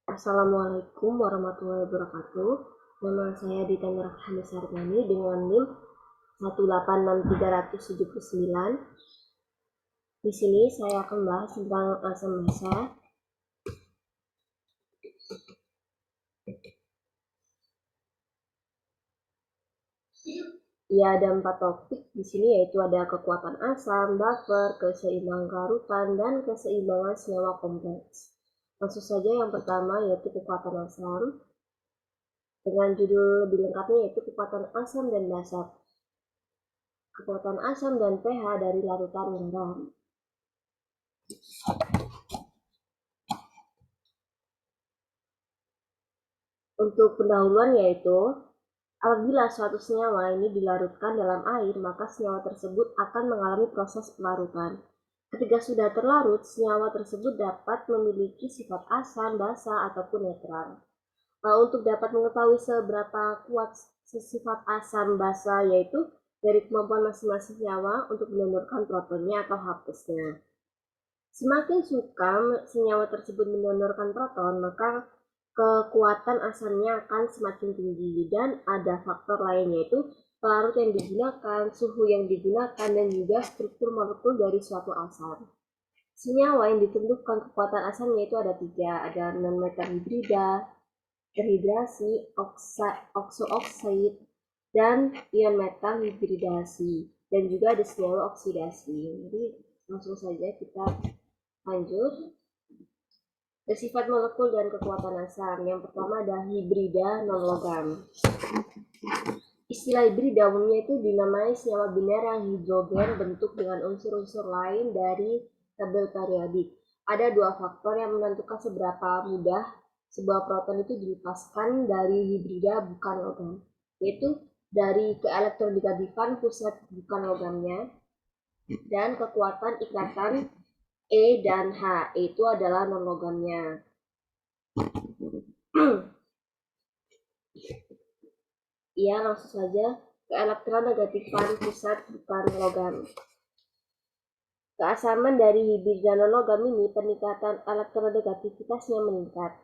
Assalamualaikum warahmatullahi wabarakatuh. Nama saya Dita Nurhani Sardani dengan NIM 186.379. Di sini saya akan bahas tentang asam basa. Ya, ada 4 topik di sini, yaitu ada kekuatan asam, buffer, keseimbangan larutan, dan keseimbangan senyawa kompleks. Langsung saja yang pertama yaitu kekuatan asam. Dengan judul lebih lengkapnya yaitu kekuatan asam dan basa. Kekuatan asam dan pH dari larutan garam. Untuk pendahuluan yaitu, apabila suatu senyawa ini dilarutkan dalam air, maka senyawa tersebut akan mengalami proses pelarutan. Ketika sudah terlarut, senyawa tersebut dapat memiliki sifat asam, basa, ataupun netral. Untuk dapat mengetahui seberapa kuat sifat asam, basa, yaitu dari kemampuan masing-masing senyawa untuk mendonorkan protonnya atau H+-nya. Semakin suka senyawa tersebut mendonorkan proton, maka kekuatan asamnya akan semakin tinggi, dan ada faktor lain yaitu pelarut yang digunakan, suhu yang digunakan, dan juga struktur molekul dari suatu asam. Senyawa yang ditentukan kekuatan asamnya itu ada 3, ada non-metal hibrida, terhidrasi, okso-oksid, dan ion metal hibridasi, dan juga ada senyawa oksidasi. Jadi langsung saja kita lanjut. Sifat molekul dan kekuatan asam. Yang pertama ada hibrida non-logam. Istilah hibrida umumnya itu dinamai senyawa biner yang hidrogen bentuk dengan unsur-unsur lain dari tabel periodik. Ada 2 faktor yang menentukan seberapa mudah sebuah proton itu dilepaskan dari hibrida bukan logam, yaitu dari keelektronegativan pusat bukan logamnya dan kekuatan ikatan E dan H, itu adalah non-logamnya. Ia langsung saja ke elektronegatifan pusat bukan logam. Keasaman dari hibrida non-logam ini peningkatan elektronegativitasnya meningkat.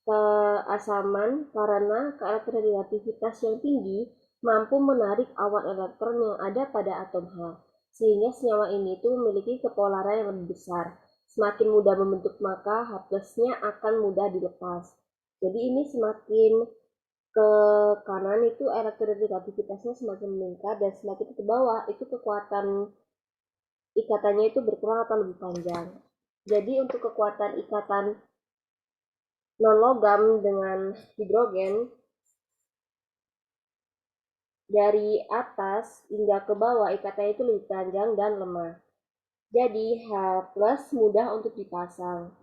Keasaman karena keelektronegativitas yang tinggi mampu menarik awan elektron yang ada pada atom H, sehingga senyawa ini itu memiliki kepolaran yang lebih besar. Semakin mudah membentuk, maka H+-nya akan mudah dilepas. Jadi ini semakin ke kanan itu elektronegativitasnya semakin meningkat, dan semakin ke bawah itu kekuatan ikatannya itu berkurang atau lebih panjang. Jadi untuk kekuatan ikatan non-logam dengan hidrogen dari atas hingga ke bawah ikatannya itu lebih panjang dan lemah. Jadi H+ mudah untuk dipasang.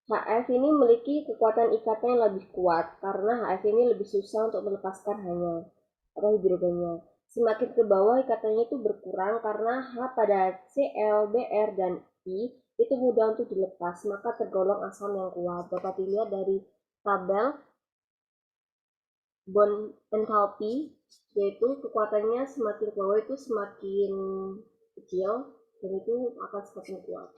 HF ini memiliki kekuatan ikatan yang lebih kuat karena HF ini lebih susah untuk melepaskan hanya atau hidrogennya. Semakin ke bawah ikatannya itu berkurang karena H pada Cl, Br, dan I itu mudah untuk dilepas, maka tergolong asam yang kuat. Dapat dilihat dari tabel bond enthalpy, yaitu kekuatannya semakin ke bawah itu semakin kecil dan itu akan semakin kuat.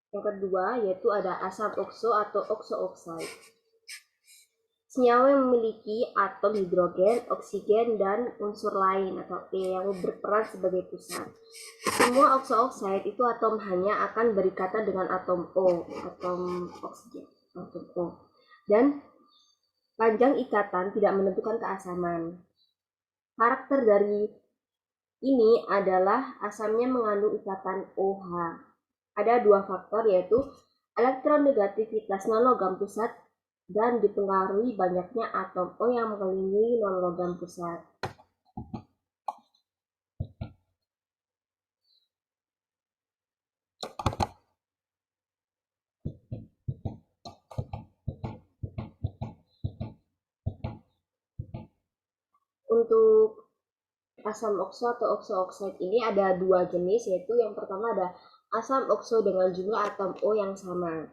Yang kedua yaitu ada asam okso atau okso-oksida. Senyawa yang memiliki atom hidrogen, oksigen, dan unsur lain atau E yang berperan sebagai pusat. Semua okso-oksida itu atom hanya akan berikatan dengan atom O, atom oksigen, atom O. Dan panjang ikatan tidak menentukan keasaman. Karakter dari ini adalah asamnya mengandung ikatan OH. Ada 2 faktor yaitu elektronegativitas non-logam pusat dan dipengaruhi banyaknya atom O yang mengelilingi non-logam pusat. Untuk asam okso atau okso-oksida ini ada 2 jenis, yaitu yang pertama ada asam okso dengan jumlah atom O yang sama.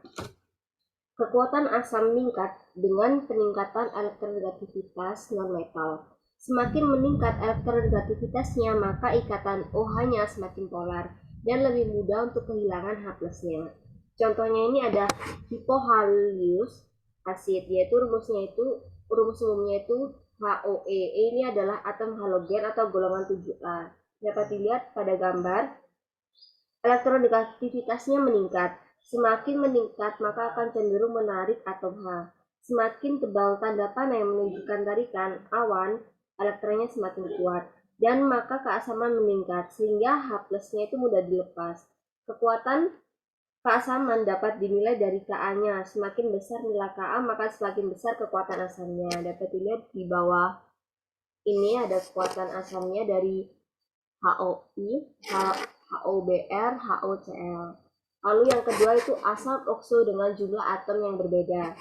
Kekuatan asam meningkat dengan peningkatan elektronegativitas nonmetal. Semakin meningkat elektronegativitasnya, maka ikatan OH-nya semakin polar dan lebih mudah untuk kehilangan H+-nya. Contohnya ini ada hipohalius asid, yaitu rumus umumnya itu HOE. Ini adalah atom halogen atau golongan 7A. Dapat dilihat pada gambar, elektronegativitasnya meningkat. Semakin meningkat, maka akan cenderung menarik atom H. Semakin tebal tanda panah yang menunjukkan tarikan awan, elektronnya semakin kuat. Dan maka keasaman meningkat, sehingga H+-nya itu mudah dilepas. Kekuatan keasaman dapat dinilai dari Ka-nya. Semakin besar nilai Ka, maka semakin besar kekuatan asamnya. Dapat dilihat di bawah ini ada kekuatan asamnya dari HOI, HOBr, HOCl. Lalu yang kedua itu asam okso dengan jumlah atom yang berbeda.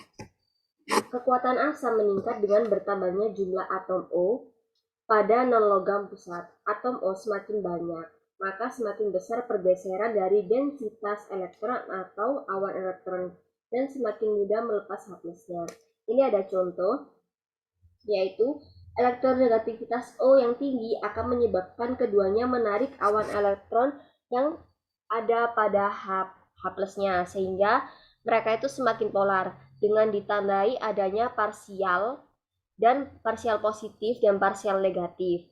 Kekuatan asam meningkat dengan bertambahnya jumlah atom O pada non-logam pusat. Atom O semakin banyak, maka semakin besar pergeseran dari densitas elektron atau awan elektron dan semakin mudah melepas H+-nya. Ini ada contoh, yaitu elektronegativitas O yang tinggi akan menyebabkan keduanya menarik awan elektron yang ada pada H+-nya, sehingga mereka itu semakin polar dengan ditandai adanya parsial positif dan parsial negatif.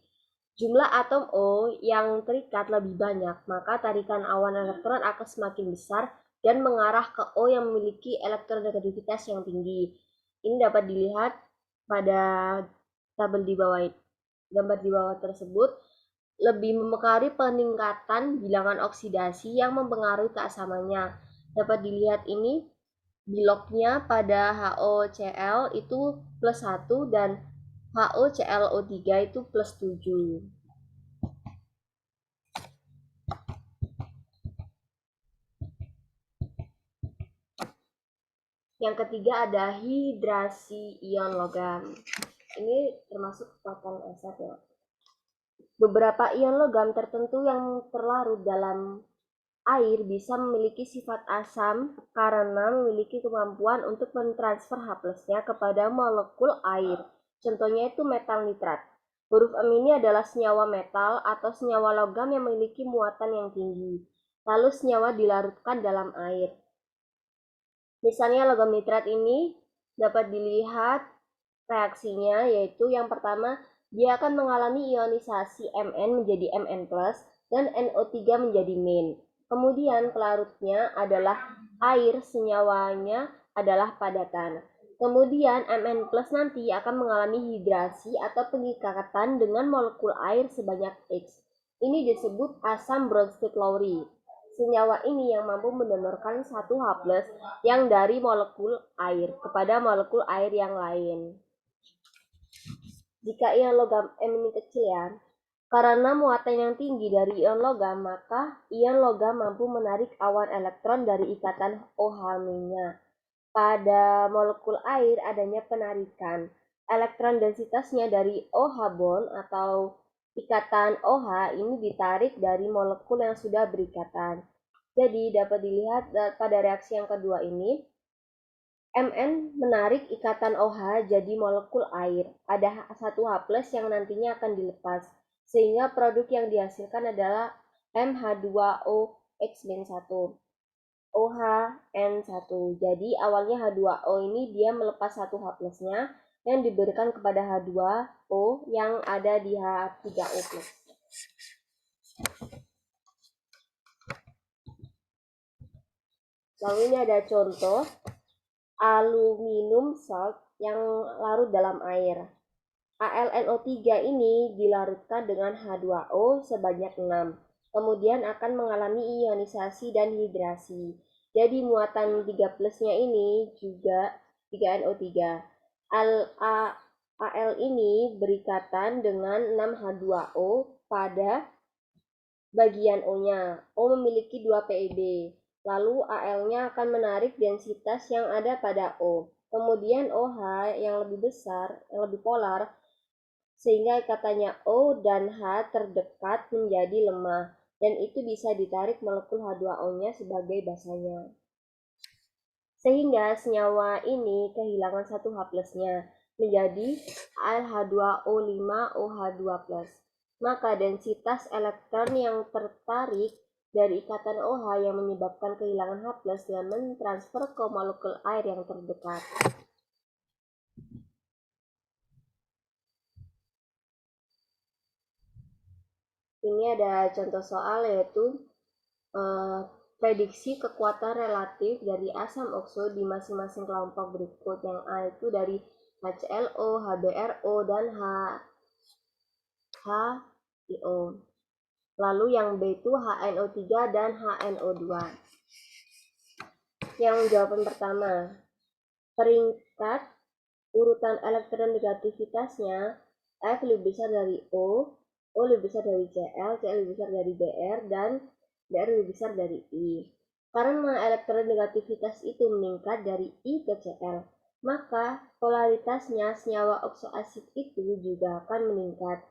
Jumlah atom O yang terikat lebih banyak, maka tarikan awan elektron akan semakin besar dan mengarah ke O yang memiliki elektronegativitas yang tinggi. Ini dapat dilihat pada tabel di bawah, gambar di bawah tersebut. Lebih mempengaruhi peningkatan bilangan oksidasi yang mempengaruhi keasamannya. Dapat dilihat ini bilognya pada HOCl itu +1 dan HOClO3 itu +7. Yang ketiga ada hidrasi ion logam. Ini termasuk kekuatan asat ya. Beberapa ion logam tertentu yang terlarut dalam air bisa memiliki sifat asam karena memiliki kemampuan untuk mentransfer H+-nya kepada molekul air. Contohnya itu metal nitrat. Huruf M ini adalah senyawa metal atau senyawa logam yang memiliki muatan yang tinggi. Lalu senyawa dilarutkan dalam air. Misalnya logam nitrat ini dapat dilihat reaksinya, yaitu yang pertama dia akan mengalami ionisasi Mn menjadi Mn+, dan NO3 menjadi min. Kemudian pelarutnya adalah air, senyawanya adalah padatan. Kemudian Mn+ nanti akan mengalami hidrasi atau pengikatan dengan molekul air sebanyak X. Ini disebut asam Bronsted-Lowry. Senyawa ini yang mampu mendonorkan satu H+ yang dari molekul air kepada molekul air yang lain. Jika ion logam M ini kecil ya, karena muatan yang tinggi dari ion logam, maka ion logam mampu menarik awan elektron dari ikatan OH-nya. Pada molekul air adanya penarikan. Elektron densitasnya dari OH bond atau ikatan OH ini ditarik dari molekul yang sudah berikatan. Jadi dapat dilihat pada reaksi yang kedua ini, Mn menarik ikatan OH jadi molekul air. Ada satu H+ yang nantinya akan dilepas, sehingga produk yang dihasilkan adalah MH2OX-1, OHN1. Jadi awalnya H2O ini dia melepas satu H+-nya yang diberikan kepada H2O yang ada di H3O+. Lalu ini ada contoh aluminium salt yang larut dalam air. AlNO3 ini dilarutkan dengan H2O sebanyak 6. Kemudian akan mengalami ionisasi dan hidrasi. Jadi muatan 3+-nya ini juga 3NO3. Al ini berikatan dengan 6H2O pada bagian O-nya. O memiliki 2 PeB. Lalu Al-nya akan menarik densitas yang ada pada O. Kemudian OH yang lebih besar, yang lebih polar, sehingga ikatannya O dan H terdekat menjadi lemah, dan itu bisa ditarik molekul H2O-nya sebagai basanya. sehingga senyawa ini kehilangan satu H plusnya menjadi AlH2O5OH2+. Maka densitas elektron yang tertarik dari ikatan OH yang menyebabkan kehilangan H plus dengan mentransfer ke molekul air yang terdekat. Ini ada contoh soal yaitu prediksi kekuatan relatif dari asam okso di masing-masing kelompok berikut. Yang A itu dari HClO, HBrO, dan HIO. Lalu yang B itu HNO3 dan HNO2. Yang jawaban pertama, peringkat urutan elektron negativitasnya F lebih besar dari O lebih besar dari Cl lebih besar dari Br, dan Br lebih besar dari I. Karena elektron negativitas itu meningkat dari I ke Cl, maka polaritasnya senyawa oksoasid itu juga akan meningkat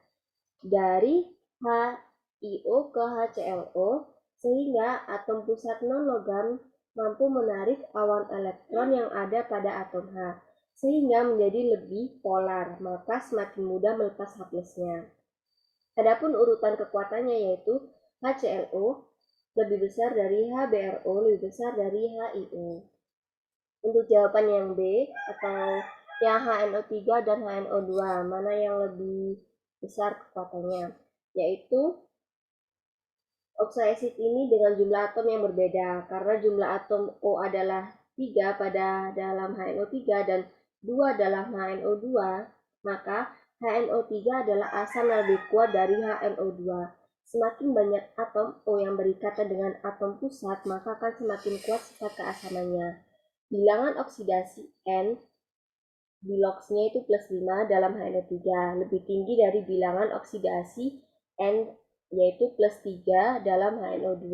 dari HIO ke HClO, sehingga atom pusat non-logam mampu menarik awan elektron yang ada pada atom H, sehingga menjadi lebih polar, maka semakin mudah melepas H plusnya. Adapun urutan kekuatannya yaitu HClO lebih besar dari HBrO lebih besar dari HIO. Untuk jawaban yang B atau yang HNO3 dan HNO2, mana yang lebih besar kekuatannya? Yaitu oksoasid ini dengan jumlah atom yang berbeda, karena jumlah atom O adalah 3 pada dalam HNO3 dan 2 dalam HNO2, maka HNO3 adalah asam yang lebih kuat dari HNO2. Semakin banyak atom O yang berikatan dengan atom pusat, maka akan semakin kuat sifat keasamannya. Bilangan oksidasi N biloxnya itu plus 5 dalam HNO3, lebih tinggi dari bilangan oksidasi N yaitu plus 3 dalam HNO2.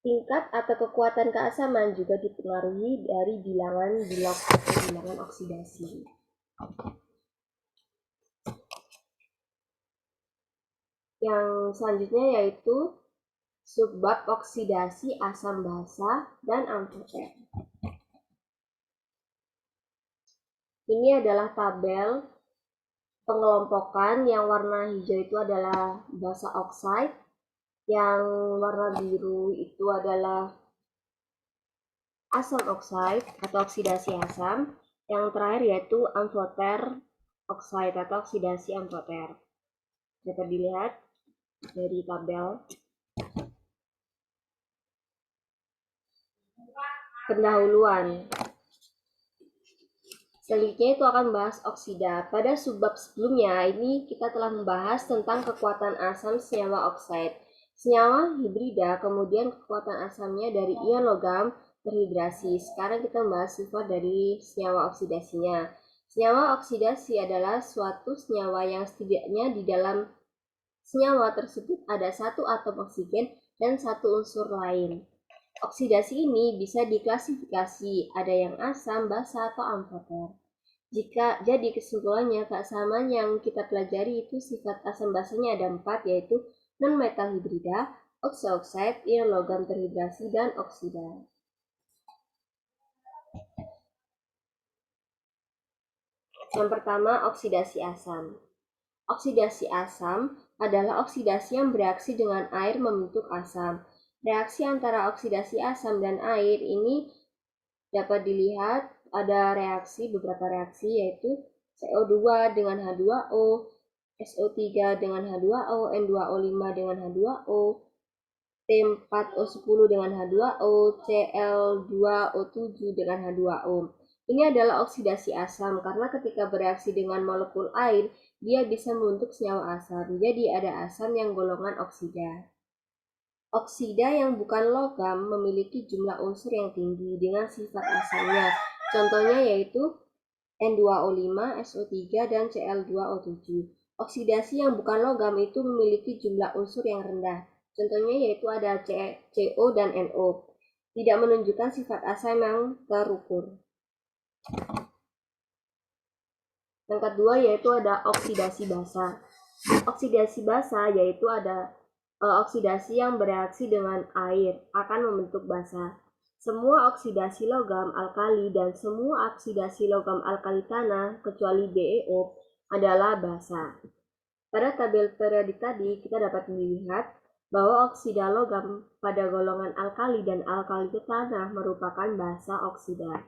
Tingkat atau kekuatan keasaman juga dipengaruhi dari bilangan bilox atau bilangan oksidasi. Yang selanjutnya yaitu subbab oksidasi asam basa dan amfoter. Ini adalah tabel pengelompokan. Yang warna hijau itu adalah basa oxide, yang warna biru itu adalah asam oxide atau oksidasi asam, yang terakhir yaitu amfoter oxide atau oksidasi amfoter. Dapat dilihat dari tabel. Pendahuluan. Selanjutnya itu akan bahas oksida. Pada subbab sebelumnya ini kita telah membahas tentang kekuatan asam senyawa oksida. Senyawa hibrida kemudian kekuatan asamnya dari ion logam terhidrasi. Sekarang kita membahas sifat dari senyawa oksidasinya. Senyawa oksidasi adalah suatu senyawa yang setidaknya di dalam senyawa tersebut ada satu atom oksigen dan satu unsur lain. Oksidasi ini bisa diklasifikasi, ada yang asam, basa, atau amfoter. Jadi kesimpulannya keasaman yang kita pelajari itu sifat asam basanya ada 4, yaitu non-metal hibrida, oxide, ion logam terhidrasi, dan oksida. Yang pertama, oksidasi asam. Oksidasi asam adalah oksidasi yang bereaksi dengan air membentuk asam. Reaksi antara oksidasi asam dan air ini dapat dilihat ada beberapa reaksi yaitu CO2 dengan H2O, SO3 dengan H2O, N2O5 dengan H2O, T4O10 dengan H2O, Cl2O7 dengan H2O. Ini adalah oksidasi asam karena ketika bereaksi dengan molekul air, dia bisa membentuk senyawa asam. Jadi ada asam yang golongan oksida. Oksida yang bukan logam memiliki jumlah unsur yang tinggi dengan sifat asamnya. Contohnya yaitu N2O5, SO3, dan Cl2O7. Oksidasi yang bukan logam itu memiliki jumlah unsur yang rendah. Contohnya yaitu ada CO dan NO. Tidak menunjukkan sifat asam yang terukur. Yang kedua yaitu ada oksidasi basa. Oksidasi basa yaitu ada oksidasi yang bereaksi dengan air akan membentuk basa. Semua oksidasi logam alkali dan semua oksidasi logam alkali tanah kecuali BeO adalah basa. Pada tabel periodik tadi kita dapat melihat bahwa oksida logam pada golongan alkali dan alkali tanah merupakan basa oksida.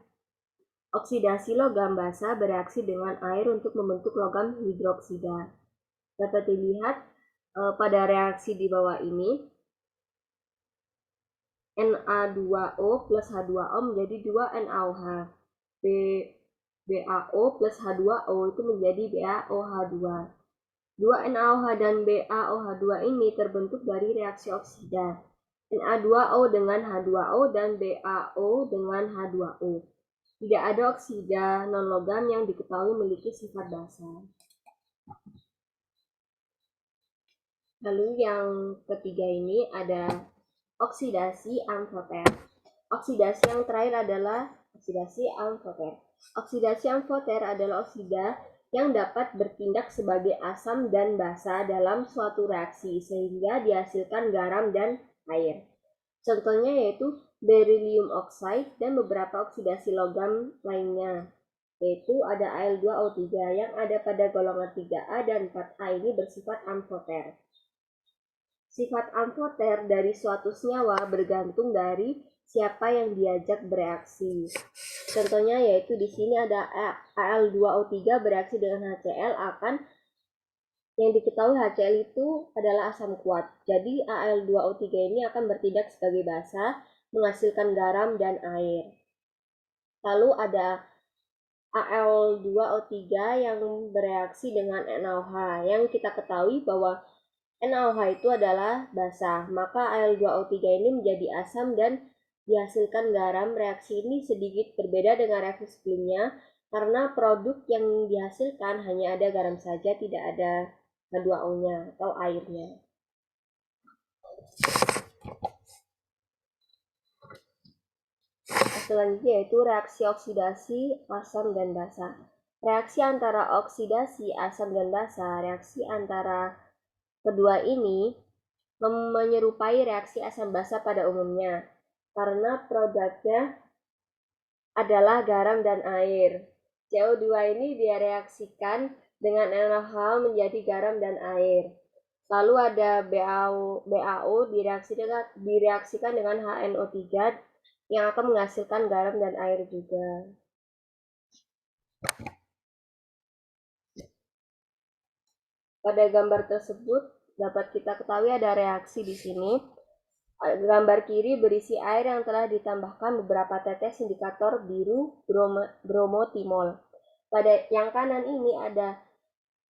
Oksidasi logam basa bereaksi dengan air untuk membentuk logam hidroksida. Dapat dilihat pada reaksi di bawah ini, Na2O plus H2O menjadi 2 NaOH. BaO plus H2O itu menjadi BaOH2. 2 NaOH dan BaOH2 ini terbentuk dari reaksi oksida. Na2O dengan H2O dan BaO dengan H2O. Tidak ada oksida non-logam yang diketahui memiliki sifat basa. Lalu yang ketiga ini ada oksidasi amfoter. Oksidasi yang terakhir adalah oksidasi amfoter. Oksidasi amfoter adalah oksida yang dapat bertindak sebagai asam dan basa dalam suatu reaksi sehingga dihasilkan garam dan air. Contohnya yaitu beryllium oxide dan beberapa oksidasi logam lainnya, yaitu ada Al2O3 yang ada pada golongan 3A dan 4A ini bersifat amfoter. Sifat amfoter dari suatu senyawa bergantung dari siapa yang diajak bereaksi. Contohnya yaitu di sini ada Al2O3 bereaksi dengan HCl akan yang diketahui HCl itu adalah asam kuat. Jadi Al2O3 ini akan bertindak sebagai basa menghasilkan garam dan air. Lalu ada Al2O3 yang bereaksi dengan NaOH yang kita ketahui bahwa NaOH itu adalah basa, maka Al2O3 ini menjadi asam dan dihasilkan garam. Reaksi ini sedikit berbeda dengan reaksi sebelumnya karena produk yang dihasilkan hanya ada garam saja, tidak ada H2O-nya atau airnya. Selanjutnya yaitu reaksi oksidasi asam dan basa. Reaksi antara oksidasi asam dan basa, reaksi antara kedua ini menyerupai reaksi asam basa pada umumnya karena produknya adalah garam dan air. CO2 ini direaksikan dengan NaOH menjadi garam dan air. Lalu ada BaO direaksikan dengan HNO3 yang akan menghasilkan garam dan air juga. Pada gambar tersebut dapat kita ketahui ada reaksi di sini. Gambar kiri berisi air yang telah ditambahkan beberapa tetes indikator biru bromotimol. Pada yang kanan ini ada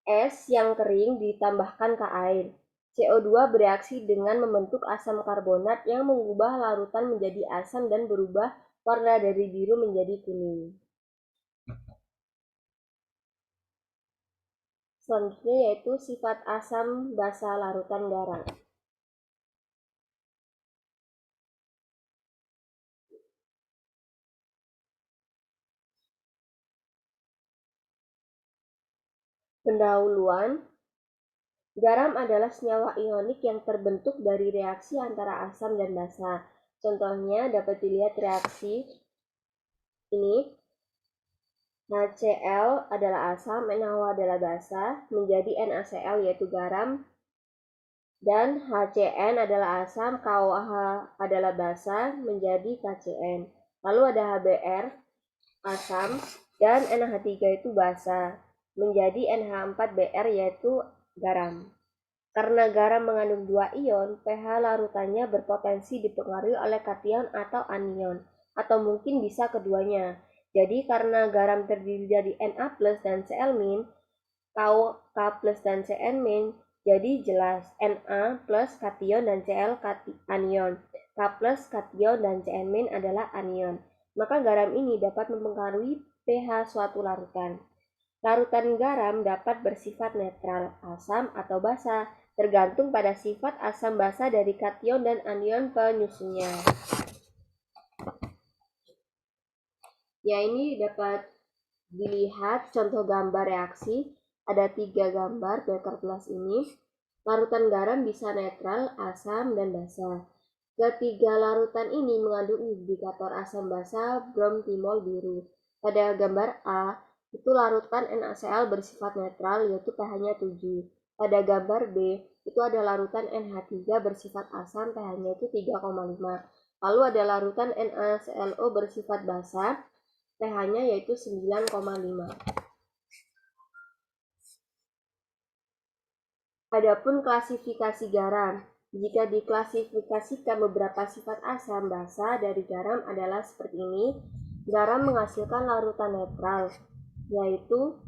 es yang kering ditambahkan ke air. CO2 bereaksi dengan membentuk asam karbonat yang mengubah larutan menjadi asam dan berubah warna dari biru menjadi kuning. Selanjutnya yaitu sifat asam basa larutan garam. Pendahuluan, garam adalah senyawa ionik yang terbentuk dari reaksi antara asam dan basa. Contohnya dapat dilihat reaksi ini. HCl adalah asam, NaOH adalah basa, menjadi NaCl yaitu garam, dan HCN adalah asam, KOH adalah basa, menjadi KCN. Lalu ada HBr, asam, dan NH3 itu basa, menjadi NH4Br yaitu garam. Karena garam mengandung 2 ion, pH larutannya berpotensi dipengaruhi oleh kation atau anion, atau mungkin bisa keduanya. Jadi karena garam terdiri dari Na plus dan Cl min, K plus dan Cn min, jadi jelas Na plus kation dan Cl anion. K plus kation dan Cn min adalah anion. Maka garam ini dapat mempengaruhi pH suatu larutan. Larutan garam dapat bersifat netral, asam atau basa, tergantung pada sifat asam basa dari kation dan anion penyusunnya. Ya, ini dapat dilihat contoh gambar reaksi. Ada 3 gambar Baker Plus ini. Larutan garam bisa netral, asam, dan basa. Ketiga larutan ini mengandung indikator asam basa bromtimol biru. Pada gambar A, itu larutan NaCl bersifat netral yaitu pH-nya 7. Pada gambar B, itu ada larutan NH3 bersifat asam pH-nya itu 3,5. Lalu ada larutan NaClO bersifat basa, pH-nya yaitu 9,5. Adapun klasifikasi garam, jika diklasifikasikan beberapa sifat asam basa dari garam adalah seperti ini. Garam menghasilkan larutan netral, yaitu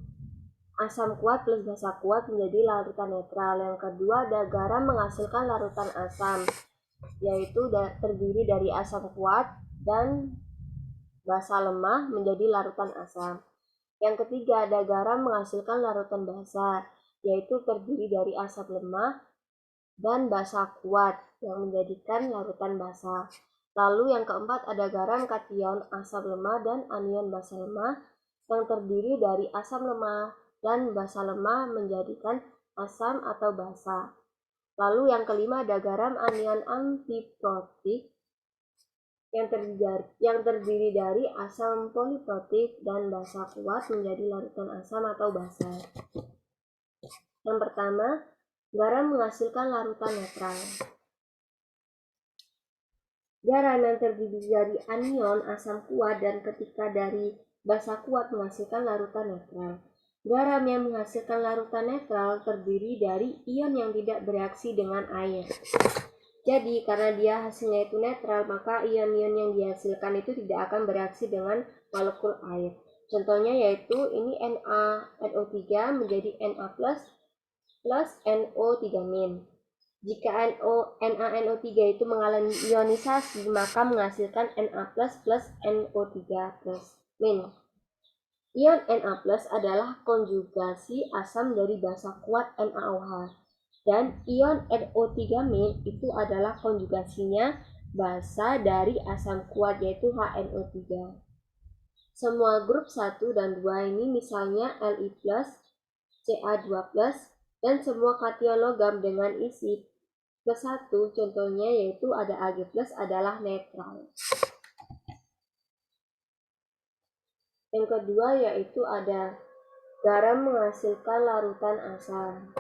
asam kuat plus basa kuat menjadi larutan netral. Yang kedua ada garam menghasilkan larutan asam, yaitu terdiri dari asam kuat dan basa lemah menjadi larutan asam. Yang ketiga ada garam menghasilkan larutan basa, yaitu terdiri dari asam lemah dan basa kuat yang menjadikan larutan basa. Lalu yang keempat ada garam kation asam lemah dan anion basa lemah yang terdiri dari asam lemah dan basa lemah menjadikan asam atau basa. Lalu yang kelima ada garam anion antiprotik yang terdiri dari asam poliprotik dan basa kuat menjadi larutan asam atau basa. Yang pertama, garam menghasilkan larutan netral. Garam yang terdiri dari anion asam kuat dan ketika dari basa kuat menghasilkan larutan netral. Garam yang menghasilkan larutan netral terdiri dari ion yang tidak bereaksi dengan air. Jadi karena dia hasilnya itu netral, maka ion-ion yang dihasilkan itu tidak akan bereaksi dengan molekul air. Contohnya yaitu ini NaNO3 menjadi Na+ plus NO3-. Jika NaNO3 itu mengalami ionisasi, maka menghasilkan Na+ plus NO3+-. Ion Na+ adalah konjugasi asam dari basa kuat NaOH, dan ion NO3- itu adalah konjugasinya basa dari asam kuat yaitu HNO3. Semua grup 1 dan 2 ini misalnya Li+, Ca2+, dan semua kation logam dengan isi +1 contohnya yaitu ada Ag+ adalah netral. Yang kedua yaitu ada garam menghasilkan larutan asam.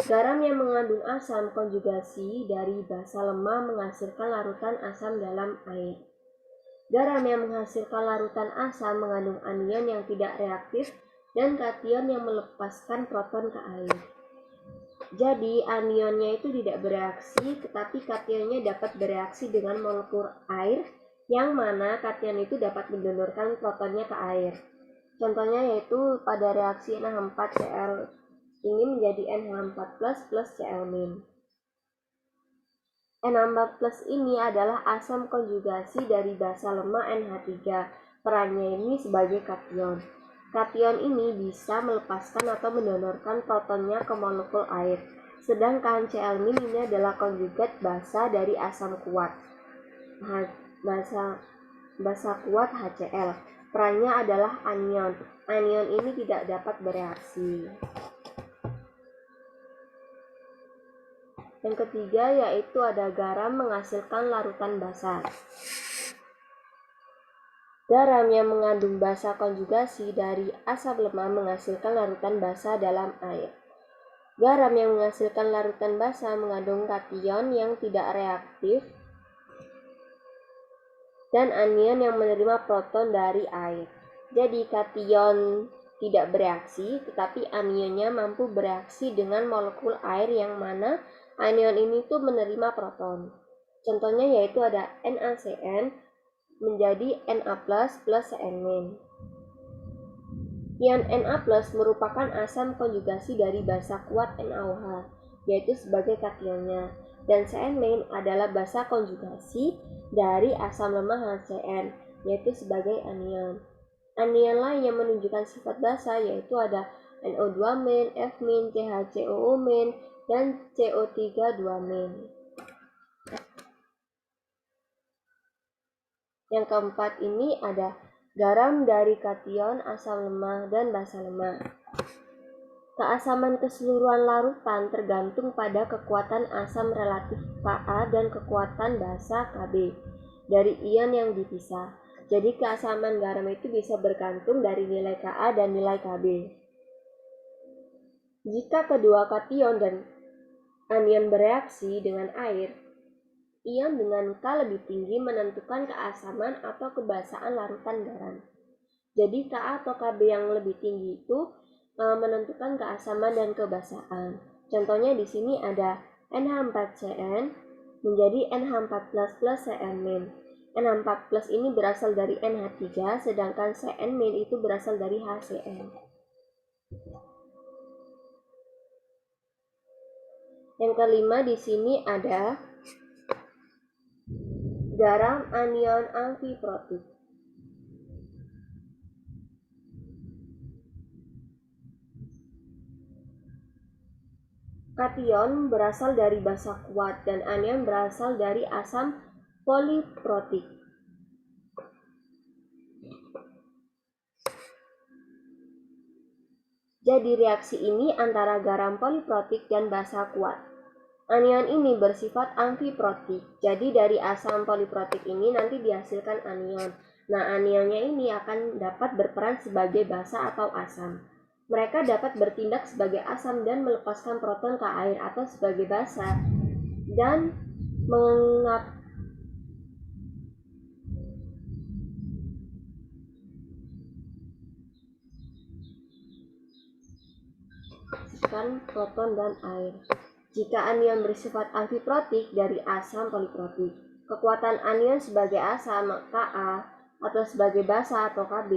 Garam yang mengandung asam konjugasi dari basa lemah menghasilkan larutan asam dalam air. Garam yang menghasilkan larutan asam mengandung anion yang tidak reaktif dan kation yang melepaskan proton ke air. Jadi anionnya itu tidak bereaksi, tetapi kationnya dapat bereaksi dengan molekul air, yang mana kation itu dapat mendonorkan protonnya ke air. Contohnya yaitu pada reaksi NH4Cl ini menjadi NH4+ plus Cl-. NH4+ ini adalah asam konjugasi dari basa lemah NH3. Perannya ini sebagai kation. Kation ini bisa melepaskan atau mendonorkan protonnya ke molekul air. Sedangkan Cl- ini adalah konjugat basa dari asam kuat. Basa kuat HCl. Perannya adalah anion. Anion ini tidak dapat bereaksi. Yang ketiga yaitu ada garam menghasilkan larutan basa. Garam yang mengandung basa konjugasi dari asam lemah menghasilkan larutan basa dalam air. Garam yang menghasilkan larutan basa mengandung kation yang tidak reaktif dan anion yang menerima proton dari air. Jadi kation tidak bereaksi, tetapi anionnya mampu bereaksi dengan molekul air yang mana anion ini tuh menerima proton. Contohnya yaitu ada NaCN menjadi Na+ plus Cn-. Ion Na+ merupakan asam konjugasi dari basa kuat NaOH, yaitu sebagai kationnya, dan Cn- adalah basa konjugasi dari asam lemah HCN, yaitu sebagai anion. Anion lain yang menunjukkan sifat basa yaitu ada NO2-, F-, CHCOO-, dan CO3-. Yang keempat ini ada garam dari kation asam lemah dan basa lemah. Keasaman keseluruhan larutan tergantung pada kekuatan asam relatif Ka dan kekuatan basa Kb dari ion yang dipisah. Jadi keasaman garam itu bisa bergantung dari nilai Ka dan nilai Kb. Jika kedua kation dan anion bereaksi dengan air, ion dengan K lebih tinggi menentukan keasaman atau kebasaan larutan garam. Jadi Ka atau Kb yang lebih tinggi itu menentukan keasaman dan kebasaan. Contohnya di sini ada NH4Cn menjadi NH4+ plus Cn-. NH4+ ini berasal dari NH3, sedangkan Cn- itu berasal dari HCl. Yang kelima di sini ada garam anion amfiprotik. Kation berasal dari basa kuat dan anion berasal dari asam poliprotik. Jadi reaksi ini antara garam poliprotik dan basa kuat. Anion ini bersifat amfiprotik. Jadi dari asam poliprotik ini nanti dihasilkan anion. Nah, anionnya ini akan dapat berperan sebagai basa atau asam. Mereka dapat bertindak sebagai asam dan melepaskan proton ke air atau sebagai basa dan mengaplikasikan proton dan air. Jika anion bersifat amfiprotik dari asam poliprotik, kekuatan anion sebagai asam Ka atau sebagai basa atau Kb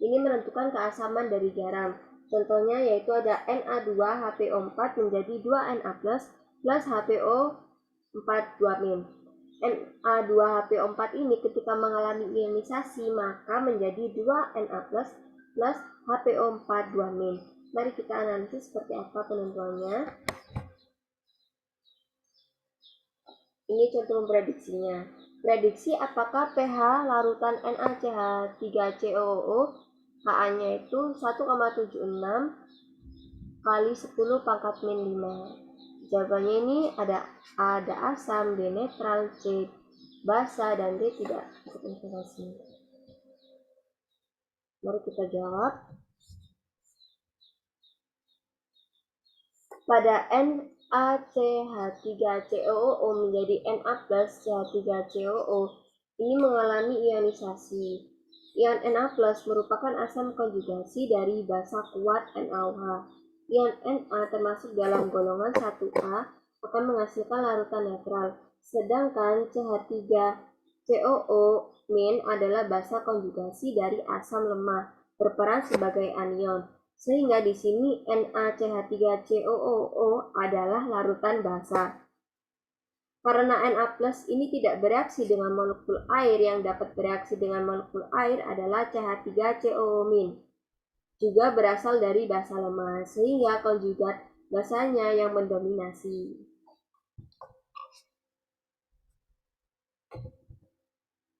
ini menentukan keasaman dari garam. Contohnya yaitu ada Na2HPO4 menjadi 2Na plus HPO4 2-. Na2HPO4 ini ketika mengalami ionisasi maka menjadi 2Na plus HPO4 2-. Mari kita analisis seperti apa penentuannya. Ini contoh prediksinya. Prediksi apakah pH larutan NaCH3COO Ka-nya itu 1,76 kali 10 pangkat min 5. Jawabannya ini ada asam, B netral, C basa, dan D tidak informasi. Mari kita jawab. Pada NaCH3COO menjadi Na plus CH3COO ini mengalami ionisasi. Ion Na plus merupakan asam konjugasi dari basa kuat NaOH. Ion Na termasuk dalam golongan 1A akan menghasilkan larutan netral, sedangkan CH3COO- adalah basa konjugasi dari asam lemah, berperan sebagai anion. Sehingga di sini NaCH3COO adalah larutan basa. Karena Na+ ini tidak bereaksi dengan molekul air, yang dapat bereaksi dengan molekul air adalah CH3COO-. Juga berasal dari basa lemah, sehingga konjugat basanya yang mendominasi.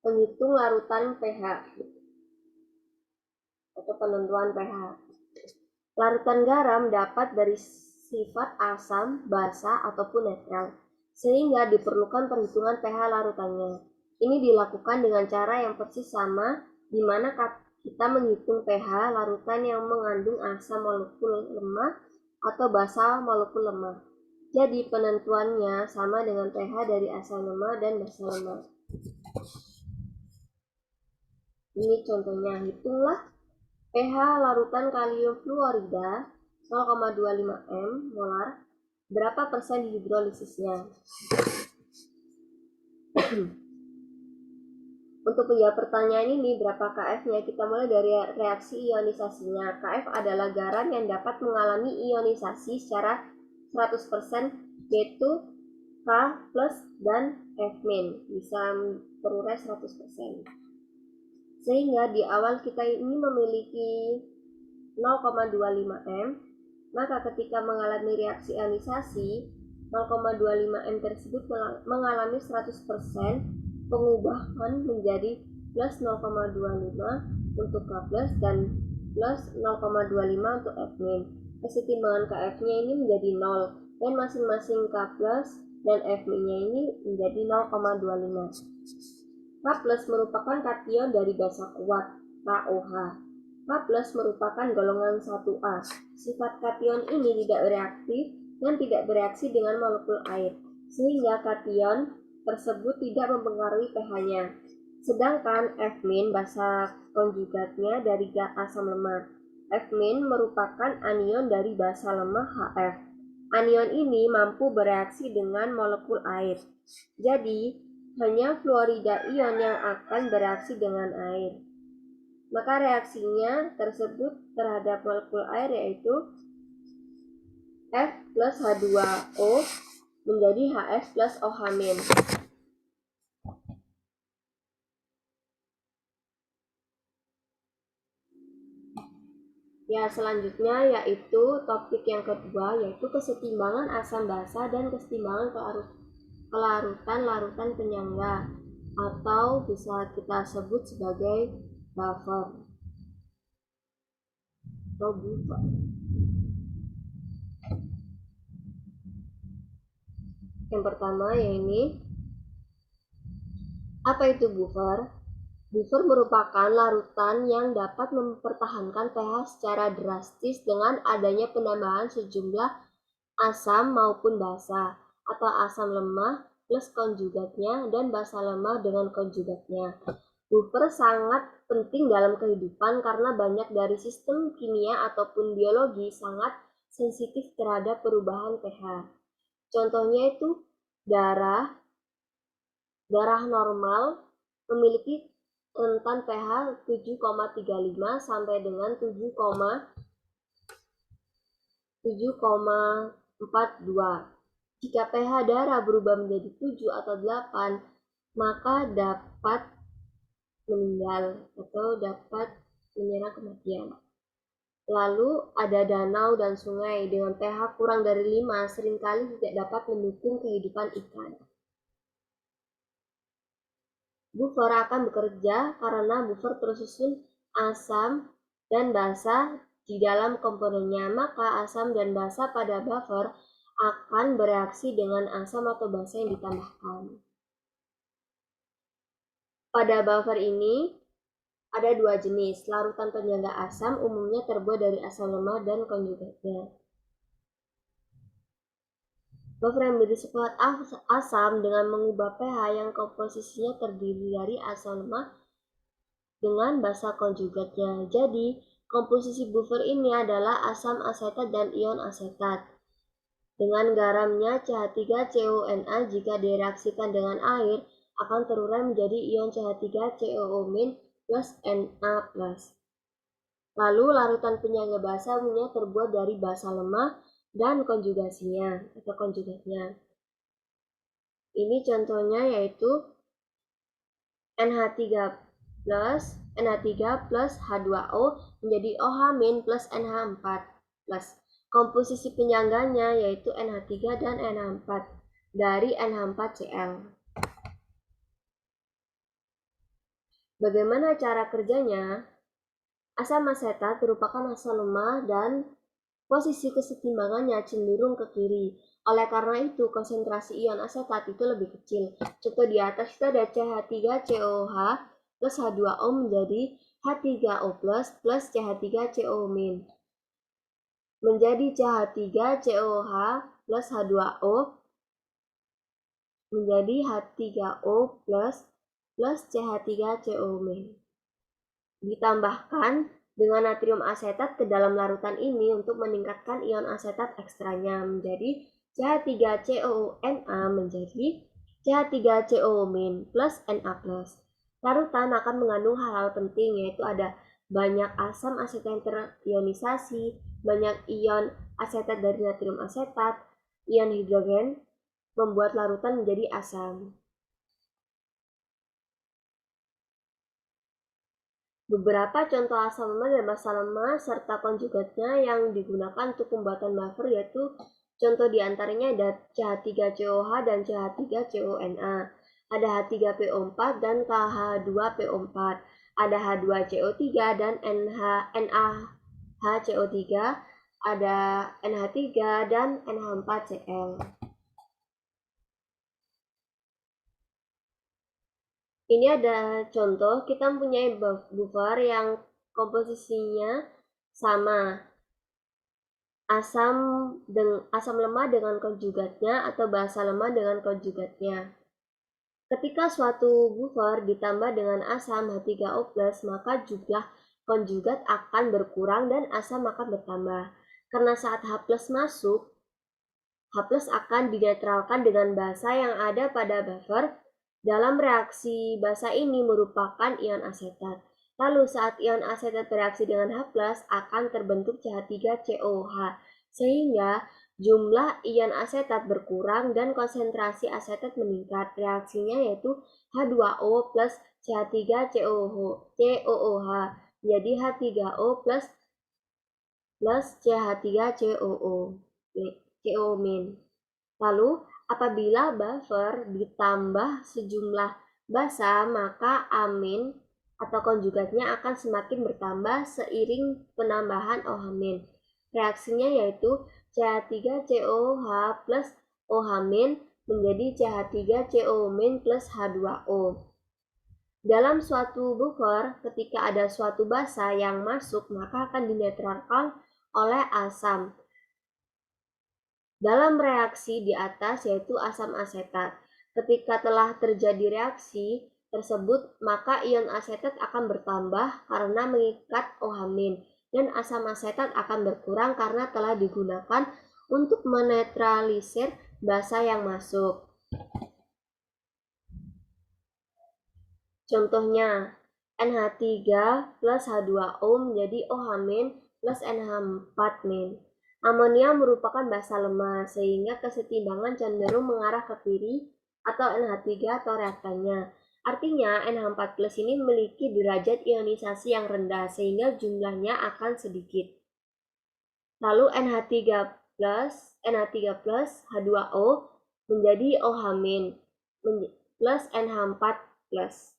Penghitung larutan pH atau penentuan pH. Larutan garam dapat bersifat asam, basa, ataupun netral, sehingga diperlukan perhitungan pH larutannya. Ini dilakukan dengan cara yang persis sama, di mana kita menghitung pH larutan yang mengandung asam molekul lemah atau basa molekul lemah. Jadi penentuannya sama dengan pH dari asam lemah dan basa lemah. Ini contohnya, hitunglah pH larutan kalium fluorida 0,25 m molar, berapa persen hidrolisisnya? Untuk menjawab pertanyaan ini, berapa Kf-nya? Kita mulai dari reaksi ionisasinya. Kf adalah garam yang dapat mengalami ionisasi secara 100%, yaitu K plus dan F-, bisa terurai 100%. Sehingga di awal kita ini memiliki 0,25 m, maka ketika mengalami reaksi ionisasi, 0,25 m tersebut mengalami 100% pengubahan menjadi plus 0,25 untuk K plus dan plus 0,25 untuk F-. kesetimbangan KF-nya ini menjadi 0 dan masing-masing K plus dan F-nya ini menjadi 0,25. K plus merupakan kation dari basa kuat KOH. K plus merupakan golongan 1A. Sifat kation ini tidak reaktif dan tidak bereaksi dengan molekul air, sehingga kation tersebut tidak mempengaruhi pH-nya. Sedangkan F- basa konjugatnya dari asam lemah. F- merupakan anion dari basa lemah HF. Anion ini mampu bereaksi dengan molekul air. Jadi, hanya fluorida ion yang akan bereaksi dengan air. Maka reaksinya tersebut terhadap molekul air yaitu F plus H2O menjadi HF plus OH-. Ya, selanjutnya yaitu topik yang kedua, yaitu kesetimbangan asam basa dan kesetimbangan kelarutan larutan penyangga, atau bisa kita sebut sebagai buffer atau buffer. Yang pertama yaitu apa itu buffer? Buffer merupakan larutan yang dapat mempertahankan pH secara drastis dengan adanya penambahan sejumlah asam maupun basa, atau asam lemah plus konjugatnya dan basa lemah dengan konjugatnya. Buffer sangat penting dalam kehidupan karena banyak dari sistem kimia ataupun biologi sangat sensitif terhadap perubahan pH. Contohnya itu darah normal memiliki rentan pH 7,35 sampai dengan 7,42. Jika pH darah berubah menjadi 7 atau 8, maka dapat meninggal atau dapat menyerang kematian. Lalu ada danau dan sungai dengan pH kurang dari 5 seringkali tidak dapat mendukung kehidupan ikan. Buffer akan bekerja karena buffer tersusun asam dan basa di dalam komponennya, maka asam dan basa pada buffer akan bereaksi dengan asam atau basa yang ditambahkan. Pada buffer ini ada dua jenis. Larutan penyangga asam umumnya terbuat dari asam lemah dan konjugatnya. Buffer yang bersifat asam dengan mengubah pH yang komposisinya terdiri dari asam lemah dengan basa konjugatnya. Jadi, komposisi buffer ini adalah asam asetat dan ion asetat. Dengan garamnya CH3CONA jika direaksikan dengan air akan terurai menjadi ion CH3COO- plus Na+. Lalu larutan penyangga basa umumnya terbuat dari basa lemah dan konjugasinya atau konjugatnya. Ini contohnya yaitu NH3 plus H2O menjadi OH- plus NH4 plus. Komposisi penyangganya yaitu NH3 dan NH4 dari NH4Cl. Bagaimana cara kerjanya? Asam asetat merupakan asam lemah dan posisi kesetimbangannya cenderung ke kiri. Oleh karena itu, konsentrasi ion asetat itu lebih kecil. Contoh di atas itu ada CH3COH plus H2O menjadi H3O plus CH3CO-. Menjadi CH3COH plus H2O menjadi H3O plus CH3CO-. Ditambahkan dengan natrium asetat ke dalam larutan ini untuk meningkatkan ion asetat ekstranya menjadi CH3COONA menjadi CH3CO- plus Na+. Larutan akan mengandung hal-hal penting yaitu ada banyak asam asetat yang terionisasi, banyak ion asetat dari natrium asetat, ion hidrogen membuat larutan menjadi asam. Beberapa contoh asam lemah dan basa lemah serta konjugatnya yang digunakan untuk pembuatan buffer yaitu contoh diantaranya ada CH3COH dan CH3CONA, ada H3PO4 dan KH2PO4, ada H2CO3 dan NaHCO3, ada NH3 dan NH4Cl. Ini ada contoh, kita mempunyai buffer yang komposisinya sama, asam lemah dengan konjugatnya atau basa lemah dengan konjugatnya. Ketika suatu buffer ditambah dengan asam H3O+, maka jumlah konjugat akan berkurang dan asam akan bertambah. Karena saat H+ masuk, H+ akan dinetralkan dengan basa yang ada pada buffer. Dalam reaksi basa ini merupakan ion asetat. Lalu saat ion asetat bereaksi dengan H+, akan terbentuk CH3COH, sehingga jumlah ion asetat berkurang dan konsentrasi asetat meningkat. Reaksinya yaitu H2O plus CH3COOH, jadi H3O plus CH3COO. Lalu, apabila buffer ditambah sejumlah basa, maka amin atau konjugatnya akan semakin bertambah seiring penambahan OH-. Reaksinya yaitu CH3COH plus OH- menjadi CH3CO- plus H2O. Dalam suatu buffer, ketika ada suatu basa yang masuk, maka akan dinetralkan oleh asam. Dalam reaksi di atas yaitu asam asetat. Ketika telah terjadi reaksi tersebut, maka ion asetat akan bertambah karena mengikat OH- dan asam asetat akan berkurang karena telah digunakan untuk menetralisir basa yang masuk. Contohnya, NH3 plus H2O menjadi OH- plus NH4-. Amonia merupakan basa lemah, sehingga kesetimbangan cenderung mengarah ke kiri atau NH3 atau reaktannya. Artinya, NH4 plus ini memiliki derajat ionisasi yang rendah, sehingga jumlahnya akan sedikit. Lalu NH3 plus H2O menjadi OH- plus NH4 plus.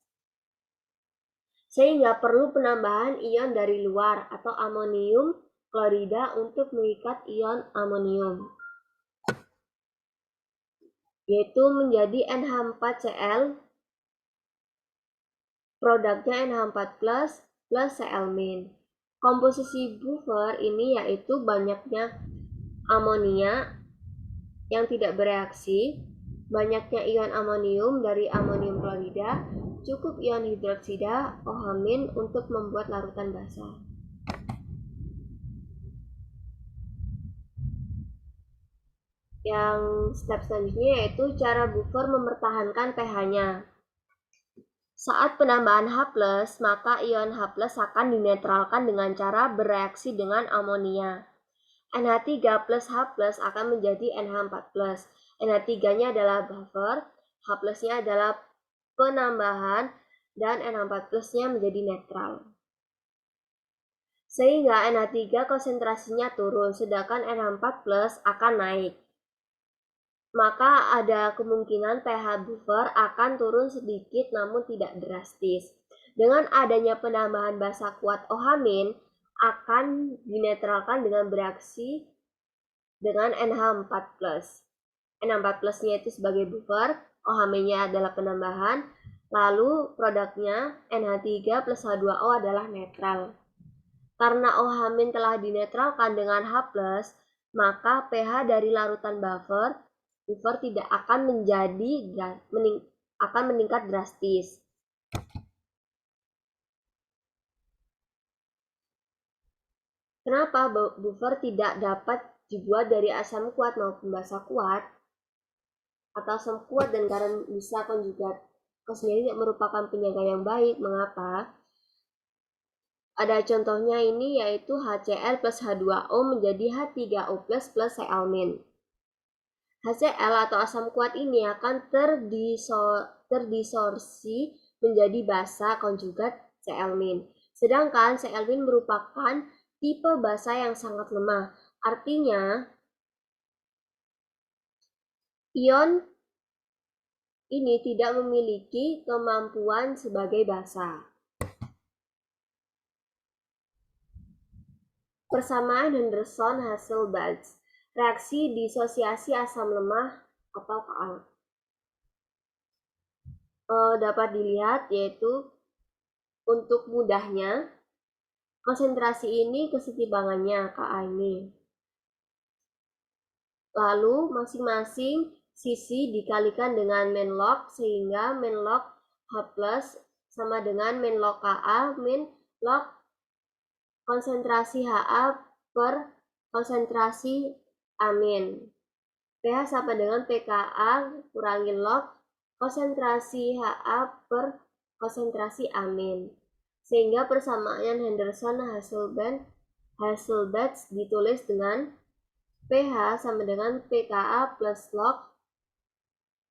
Sehingga perlu penambahan ion dari luar atau amonium klorida untuk mengikat ion amonium, yaitu menjadi NH4Cl, produknya NH4 plus Cl-. Komposisi buffer ini yaitu banyaknya amonia yang tidak bereaksi, banyaknya ion amonium dari amonium klorida, cukup ion hidroksida OH- untuk membuat larutan basa. Yang step selanjutnya yaitu cara buffer mempertahankan pH-nya. Saat penambahan H+, maka ion H+ akan dinetralkan dengan cara bereaksi dengan amonia. NH3 plus H+ akan menjadi NH4+. NH3-nya adalah buffer, H+-nya adalah penambahan, dan NH4+-nya menjadi netral. Sehingga NH3 konsentrasinya turun, sedangkan NH4+ akan naik. Maka ada kemungkinan pH buffer akan turun sedikit namun tidak drastis. Dengan adanya penambahan basa kuat OH- akan dinetralkan dengan bereaksi dengan NH4+. NH4+-nya itu sebagai buffer, OH-nya adalah penambahan, lalu produknya NH3 plus H2O adalah netral. Karena OH- telah dinetralkan dengan H+, maka pH dari larutan buffer tidak akan meningkat drastis. Kenapa buffer tidak dapat dibuat dari asam kuat maupun basa kuat atau asam kuat dan garam bisa konjugat sendiri tidak merupakan penjaga yang baik? Mengapa? Ada contohnya ini yaitu HCl plus H2O menjadi H3O plus Cl-. HCl atau asam kuat ini akan terdistorsi menjadi basa konjugat Cl-. Sedangkan Cl- merupakan tipe basa yang sangat lemah. Artinya, ion ini tidak memiliki kemampuan sebagai basa. Persamaan Henderson-Hasselbalch, reaksi disosiasi asam lemah atau Ka. Dapat dilihat yaitu untuk mudahnya konsentrasi ini kesetimbangannya Ka ini. Lalu masing-masing sisi dikalikan dengan min log sehingga min log H plus sama dengan min log Ka min log konsentrasi Ha per konsentrasi amin. pH sama dengan pKa kurangi log konsentrasi Ha per konsentrasi amin. Sehingga persamaan Henderson-Hasselbalch ditulis dengan pH sama dengan pKa plus log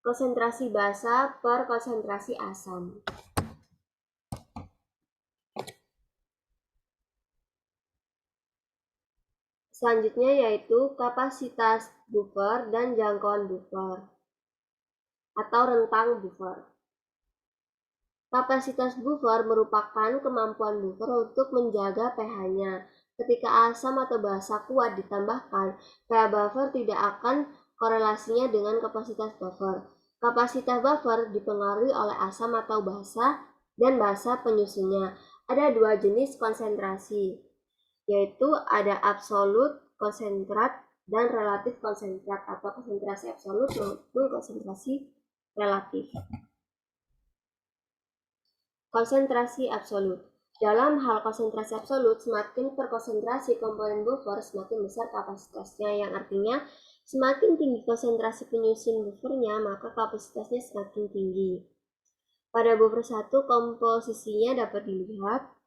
konsentrasi basa per konsentrasi asam. Selanjutnya yaitu kapasitas buffer dan jangkauan buffer atau rentang buffer. Kapasitas buffer merupakan kemampuan buffer untuk menjaga pH-nya. Ketika asam atau basa kuat ditambahkan, pH buffer tidak akan korelasinya dengan kapasitas buffer. Kapasitas buffer dipengaruhi oleh asam atau basa dan basa penyusunnya. Ada dua jenis konsentrasi, yaitu ada absolut konsentrat dan relatif konsentrat atau konsentrasi absolut maupun konsentrasi relatif. Konsentrasi absolut. Dalam hal konsentrasi absolut, semakin terkonsentrasi komponen buffer, semakin besar kapasitasnya, yang artinya semakin tinggi konsentrasi penyusun buffernya, maka kapasitasnya semakin tinggi. Pada buffer 1, komposisinya dapat dilihat.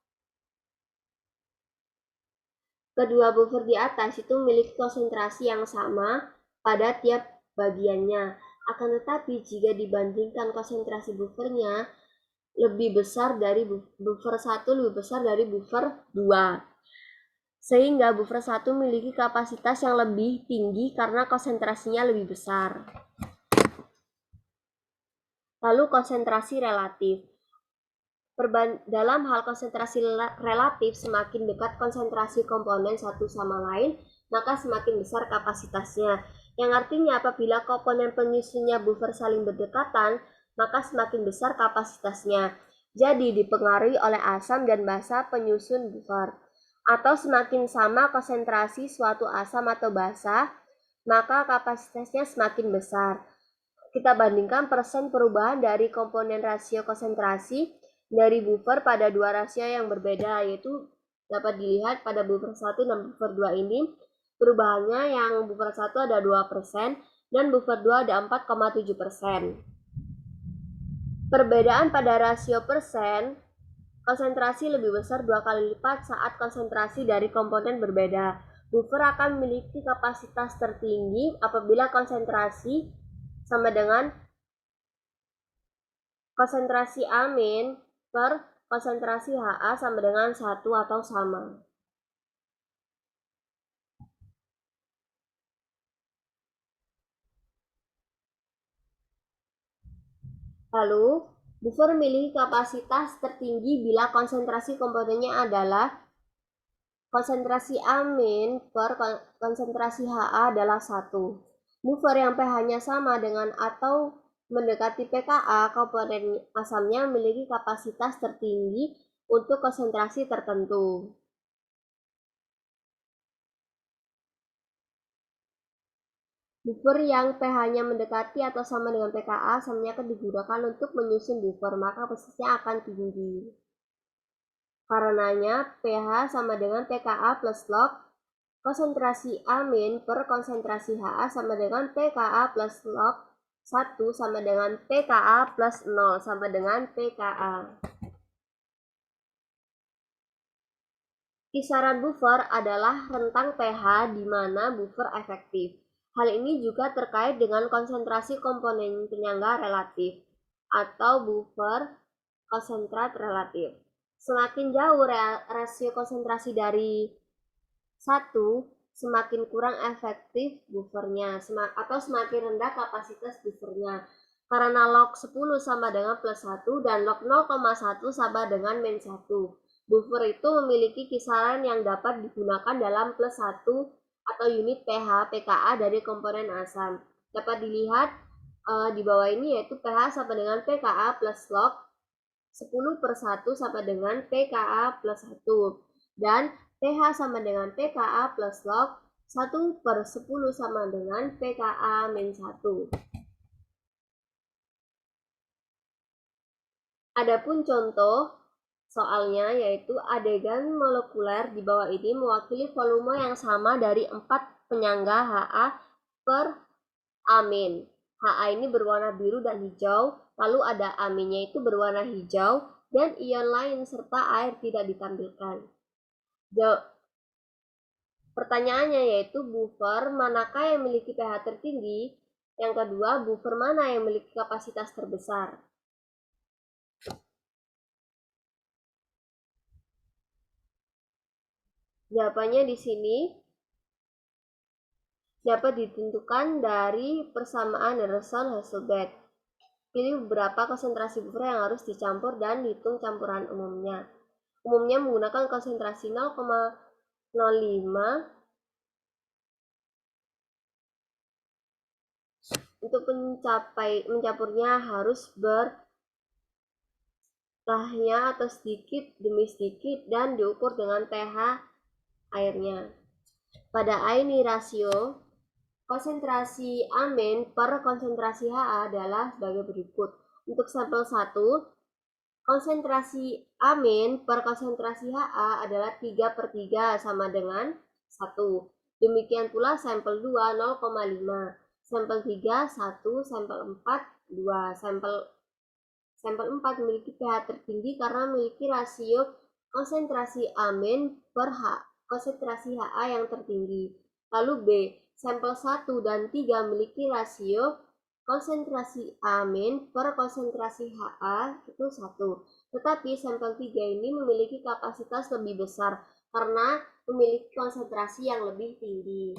Kedua buffer di atas itu memiliki konsentrasi yang sama pada tiap bagiannya. Akan tetapi jika dibandingkan konsentrasi buffernya lebih besar dari buffer 1 lebih besar dari buffer 2. Sehingga buffer 1 memiliki kapasitas yang lebih tinggi karena konsentrasinya lebih besar. Lalu konsentrasi relatif. Dalam hal konsentrasi relatif, semakin dekat konsentrasi komponen satu sama lain, maka semakin besar kapasitasnya. Yang artinya apabila komponen penyusunnya buffer saling berdekatan, maka semakin besar kapasitasnya. Jadi dipengaruhi oleh asam dan basa penyusun buffer. Atau semakin sama konsentrasi suatu asam atau basa, maka kapasitasnya semakin besar. Kita bandingkan persen perubahan dari komponen rasio konsentrasi dari buffer pada dua rasio yang berbeda, yaitu dapat dilihat pada buffer 1 dan buffer 2 ini. Perubahannya yang buffer 1 ada 2% dan buffer 2 ada 4,7%. Perbedaan pada rasio persen, konsentrasi lebih besar 2 kali lipat saat konsentrasi dari komponen berbeda. Buffer akan memiliki kapasitas tertinggi apabila konsentrasi sama dengan konsentrasi amin per konsentrasi Ha sama dengan 1 atau sama. Lalu, buffer memiliki kapasitas tertinggi bila konsentrasi komponennya adalah konsentrasi amin per konsentrasi Ha adalah 1. Buffer yang pH-nya sama dengan atau mendekati pKa, komponen asamnya memiliki kapasitas tertinggi untuk konsentrasi tertentu. Buffer yang pH-nya mendekati atau sama dengan pKa, asamnya akan digunakan untuk menyusun buffer, maka kapasitasnya akan tinggi. Karenanya, pH sama dengan pKa plus log konsentrasi amin per konsentrasi Ha sama dengan pKa plus log 1 sama dengan pKa plus 0 sama dengan pKa. Kisaran buffer adalah rentang pH di mana buffer efektif. Hal ini juga terkait dengan konsentrasi komponen penyangga relatif atau buffer konsentrat relatif. Semakin jauh rasio konsentrasi dari 1, semakin kurang efektif buffernya atau semakin rendah kapasitas buffernya. Karena log 10 sama dengan plus 1 dan log 0,1 sama dengan min 1. Buffer itu memiliki kisaran yang dapat digunakan dalam +1 atau unit pH pKa dari komponen asam. Dapat dilihat di bawah ini, yaitu pH sama dengan pKa plus log 10/1 sama dengan pKa plus 1. Dan pH sama dengan pKa plus log 1/10 sama dengan pKa min 1. Adapun contoh soalnya yaitu adegan molekuler di bawah ini mewakili volume yang sama dari 4 penyangga Ha per amin. Ha ini berwarna biru dan hijau, lalu ada aminnya itu berwarna hijau, dan ion lain serta air tidak ditampilkan. Pertanyaannya yaitu buffer manakah yang memiliki pH tertinggi? Yang kedua, buffer mana yang memiliki kapasitas terbesar? Jawabannya di sini dapat ditentukan dari persamaan Henderson-Hasselbalch. Pilih beberapa konsentrasi buffer yang harus dicampur dan hitung campuran umumnya. Umumnya menggunakan konsentrasi 0,05. Untuk mencampurnya harus bertahnya atau sedikit demi sedikit dan diukur dengan pH airnya. Pada ini rasio konsentrasi amin per konsentrasi Ha adalah sebagai berikut. Untuk sampel 1, konsentrasi amin per konsentrasi Ha adalah 3/3 sama dengan 1. Demikian pula sampel 2 0,5, sampel 3 1, sampel 4 2. Sampel 4 memiliki pH tertinggi karena memiliki rasio konsentrasi amin per konsentrasi Ha yang tertinggi. Lalu B, sampel 1 dan 3 memiliki rasio konsentrasi amin per konsentrasi Ha itu 1. Tetapi sampel 3 ini memiliki kapasitas lebih besar karena memiliki konsentrasi yang lebih tinggi.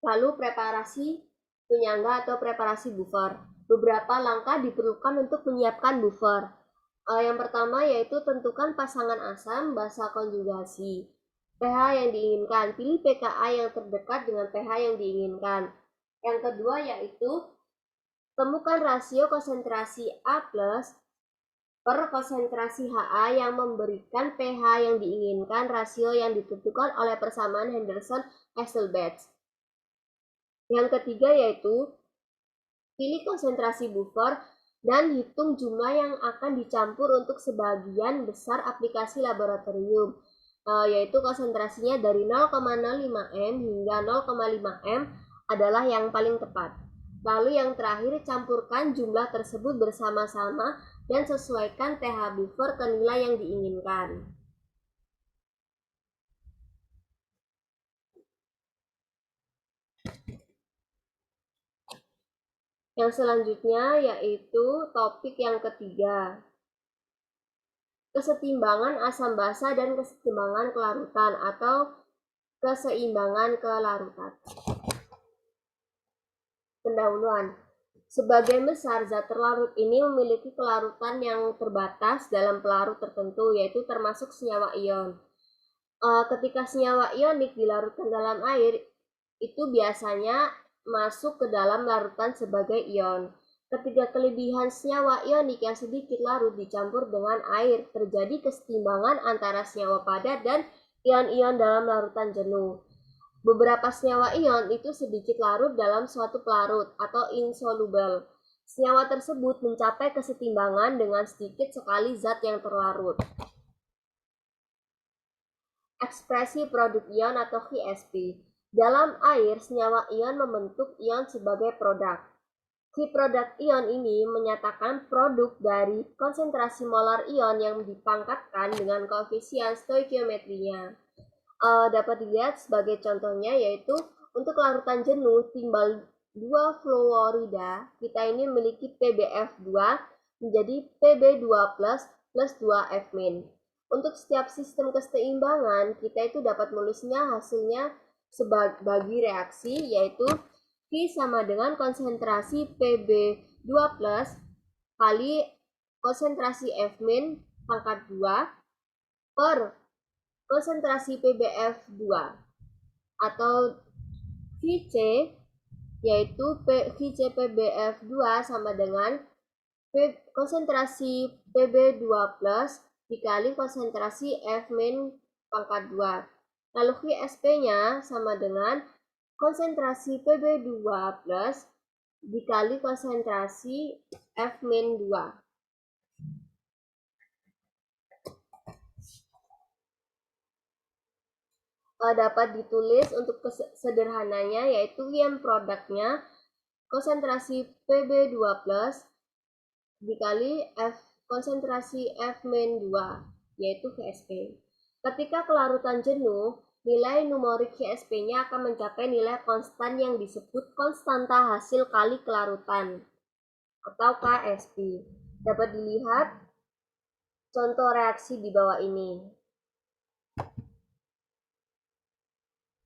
Lalu preparasi penyangga atau preparasi buffer. Beberapa langkah diperlukan untuk menyiapkan buffer. Yang pertama yaitu tentukan pasangan asam basa konjugasi. pH yang diinginkan, pilih pKa yang terdekat dengan pH yang diinginkan. Yang kedua yaitu temukan rasio konsentrasi A+ per konsentrasi Ha yang memberikan pH yang diinginkan, rasio yang ditentukan oleh persamaan Henderson-Hasselbalch. Yang ketiga yaitu pilih konsentrasi buffer dan hitung jumlah yang akan dicampur untuk sebagian besar aplikasi laboratorium, yaitu konsentrasinya dari 0,05 m hingga 0,5 m adalah yang paling tepat. Lalu yang terakhir, campurkan jumlah tersebut bersama-sama dan sesuaikan pH buffer ke nilai yang diinginkan. Yang selanjutnya yaitu topik yang ketiga, kesetimbangan asam basa dan kesetimbangan kelarutan atau keseimbangan kelarutan. Pendahuluan. Sebagian besar zat terlarut ini memiliki kelarutan yang terbatas dalam pelarut tertentu, yaitu termasuk senyawa ion. Ketika senyawa ionik dilarutkan dalam air, itu biasanya masuk ke dalam larutan sebagai ion. Ketika kelebihan senyawa ionik yang sedikit larut dicampur dengan air, terjadi kesetimbangan antara senyawa padat dan ion-ion dalam larutan jenuh. Beberapa senyawa ion itu sedikit larut dalam suatu pelarut atau insoluble. Senyawa tersebut mencapai kesetimbangan dengan sedikit sekali zat yang terlarut. Ekspresi produk ion atau VSP. Dalam air, senyawa ion membentuk ion sebagai produk. Produk ion ini menyatakan produk dari konsentrasi molar ion yang dipangkatkan dengan koefisien stoikiometrinya. Dapat dilihat sebagai contohnya yaitu untuk larutan jenuh timbal 2 fluorida, kita ini memiliki PbF2 menjadi Pb2 plus 2F min. Untuk setiap sistem keseimbangan, kita itu dapat menulisnya hasilnya sebagai reaksi, yaitu V sama dengan konsentrasi Pb2 plus kali konsentrasi F-min pangkat 2 per konsentrasi PbF2 atau Vc yaitu Vc PbF2 sama dengan konsentrasi Pb2 plus dikali konsentrasi F-min pangkat 2. Lalu Vsp-nya sama dengan konsentrasi Pb2 plus dikali konsentrasi F-2. Dapat ditulis untuk sederhananya yaitu ion produknya konsentrasi Pb2 plus dikali konsentrasi F-2 yaitu Vsp. Ketika kelarutan jenuh, nilai numerik Vsp-nya akan mencapai nilai konstan yang disebut konstanta hasil kali kelarutan atau Ksp. Dapat dilihat contoh reaksi di bawah ini.